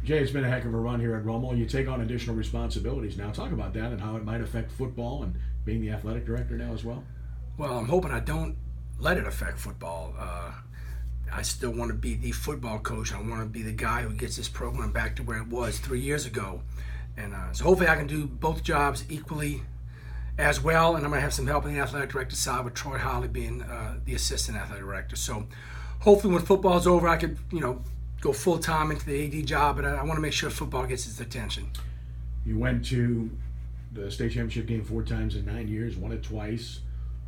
Jay, it's been a heck of a run here at Rummel. You take on additional responsibilities now. Talk about that and how it might affect football and being the athletic director now as well. Well, I'm hoping I don't let it affect football. I still want to be the football coach. I want to be the guy who gets this program back to where it was 3 years ago. And so hopefully I can do both jobs equally as well. And I'm going to have some help on the athletic director side with Troy Holly being the assistant athletic director. So hopefully when football's over, I could, go full-time into the AD job. But I want to make sure football gets its attention. You went to the state championship game 4 times in 9 years, won it twice.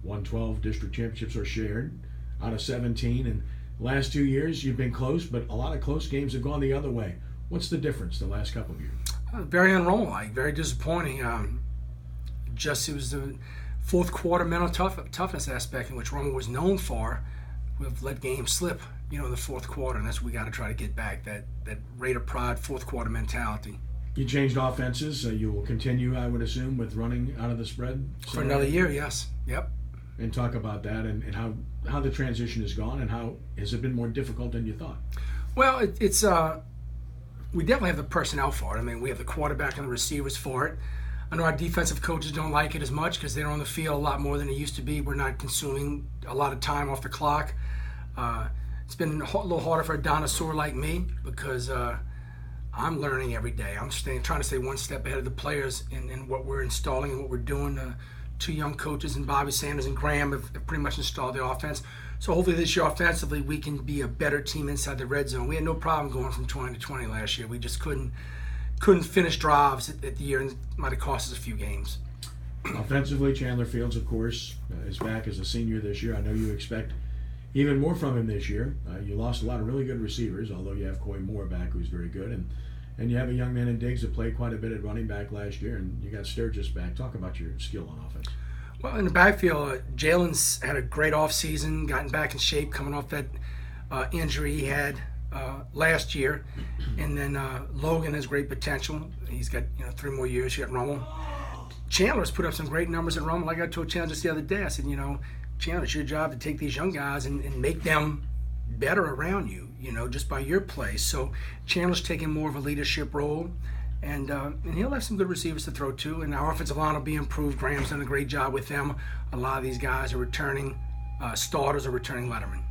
112 district championships are shared out of 17. And last 2 years, you've been close, but a lot of close games have gone the other way. What's the difference the last couple of years? Very unroll-like, very disappointing. It was the fourth quarter mental toughness aspect in which Roman was known for. We've let games slip, the fourth quarter, and that's what we got to try to get back, that Raider pride fourth quarter mentality. You changed offenses. You will continue, I would assume, with running out of the spread? For another year, yes. Yep. And talk about that and how the transition has gone and how has it been more difficult than you thought? Well, it's we definitely have the personnel for it. I mean, we have the quarterback and the receivers for it. I know our defensive coaches don't like it as much because they're on the field a lot more than it used to be. We're not consuming a lot of time off the clock. It's been a little harder for a dinosaur like me because I'm learning every day. I'm trying to stay one step ahead of the players in what we're installing and what we're doing. 2 young coaches, and Bobby Sanders and Graham have pretty much installed the offense. So hopefully this year offensively we can be a better team inside the red zone. We had no problem going from 20 to 20 last year. We just couldn't finish drives at the year, and it might have cost us a few games. Offensively, Chandler Fields, of course, is back as a senior this year. I know you expect even more from him this year. You lost a lot of really good receivers, although you have Coy Moore back, who's very good, and you have a young man in Diggs that played quite a bit at running back last year, and you got Sturgis back. Talk about your skill on offense. Well, in the backfield, Jalen's had a great offseason, gotten back in shape, coming off that injury he had last year. And then Logan has great potential. He's got 3 more years here at Rummel. Chandler's put up some great numbers at Rummel. Like I told Chandler just the other day, I said, Chandler, it's your job to take these young guys and make them better around you, just by your play. So Chandler's taking more of a leadership role, and he'll have some good receivers to throw to, and our offensive line will be improved. Graham's done a great job with them. A lot of these guys are returning starters or returning lettermen.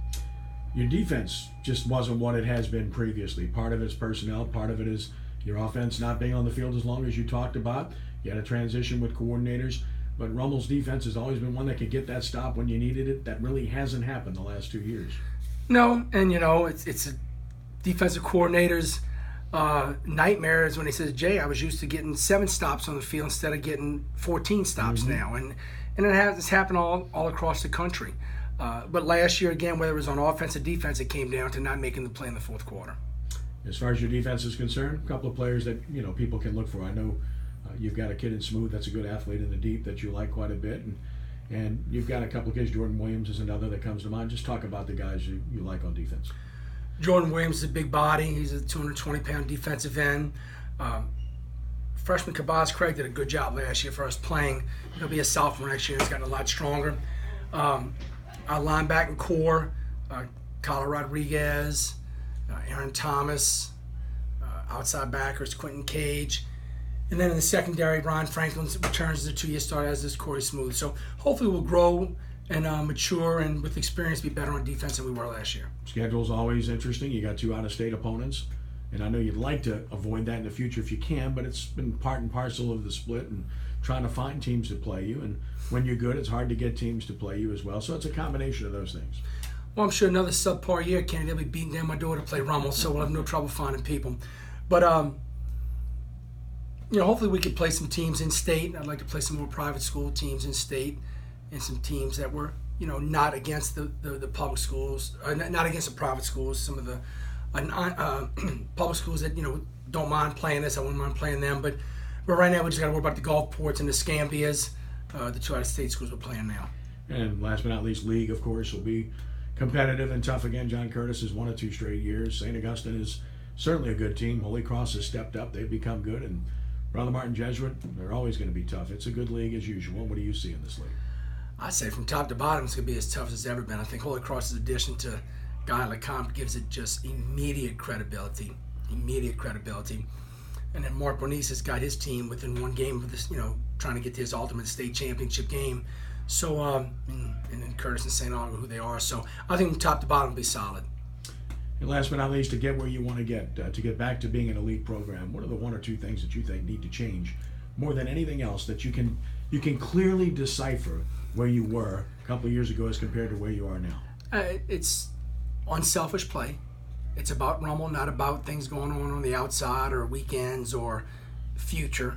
Your defense just wasn't what it has been previously. Part of it's personnel, part of it is your offense not being on the field as long as you talked about. You had a transition with coordinators, but Rummel's defense has always been one that could get that stop when you needed it. That really hasn't happened the last 2 years. No, and it's a defensive coordinator's nightmares when he says, Jay, I was used to getting 7 stops on the field instead of getting 14 stops now, and it's happened all across the country. But last year, again, whether it was on offense or defense, it came down to not making the play in the fourth quarter. As far as your defense is concerned, a couple of players that people can look for. I know you've got a kid in Smooth that's a good athlete in the deep that you like quite a bit, and you've got a couple of kids. Jordan Williams is another that comes to mind. Just talk about the guys you like on defense. Jordan Williams is a big body. He's a 220-pound defensive end. Freshman Kabaz Craig did a good job last year for us playing. He'll be a sophomore next year. He's gotten a lot stronger. Our linebacking core, Kyler Rodriguez, Aaron Thomas, outside backers, Quentin Cage. And then in the secondary, Ryan Franklin returns as a 2-year starter, as does Corey Smooth. So hopefully we'll grow and mature and with experience be better on defense than we were last year. Schedule's always interesting. You got 2 out-of-state opponents, and I know you'd like to avoid that in the future if you can, but it's been part and parcel of the split and trying to find teams to play you. And when you're good, it's hard to get teams to play you as well. So it's a combination of those things. Well, I'm sure another subpar year, Kenny, they'll be beating down my door to play Rummel, so we'll have no trouble finding people. But hopefully we could play some teams in state. I'd like to play some more private school teams in state and some teams that were, not against the public schools, not against the private schools. Some of the public schools that, don't mind playing us. I wouldn't mind playing them. But right now we just got to worry about the Gulfports and the Scambias, the 2 out-of-state schools we're playing now. And last but not least, league, of course, will be competitive and tough again. John Curtis has won it 2 straight years. St. Augustine is certainly a good team. Holy Cross has stepped up. They've become good. And Brother Martin Jesuit, they're always going to be tough. It's a good league as usual. What do you see in this league? I'd say from top to bottom, it's going to be as tough as it's ever been. I think Holy Cross's addition to Guy LeCompte gives it just immediate credibility. immediate credibility. And then Mark Bernice has got his team within one game of this, trying to get to his ultimate state championship game. So, and then Curtis and St. Aug, who they are. So I think top to bottom will be solid. And last but not least, to get where you want to get back to being an elite program, what are the one or two things that you think need to change more than anything else that you can clearly decipher where you were a couple of years ago as compared to where you are now? It's unselfish play. It's about Rummel, not about things going on the outside or weekends or future.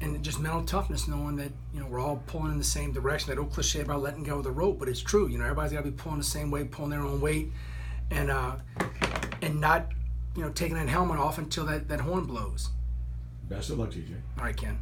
And just mental toughness, knowing that we're all pulling in the same direction. That old cliche about letting go of the rope, but it's true. Everybody's got to be pulling the same way, pulling their own weight, and not taking that helmet off until that horn blows. Best of luck, TJ. All right, Ken.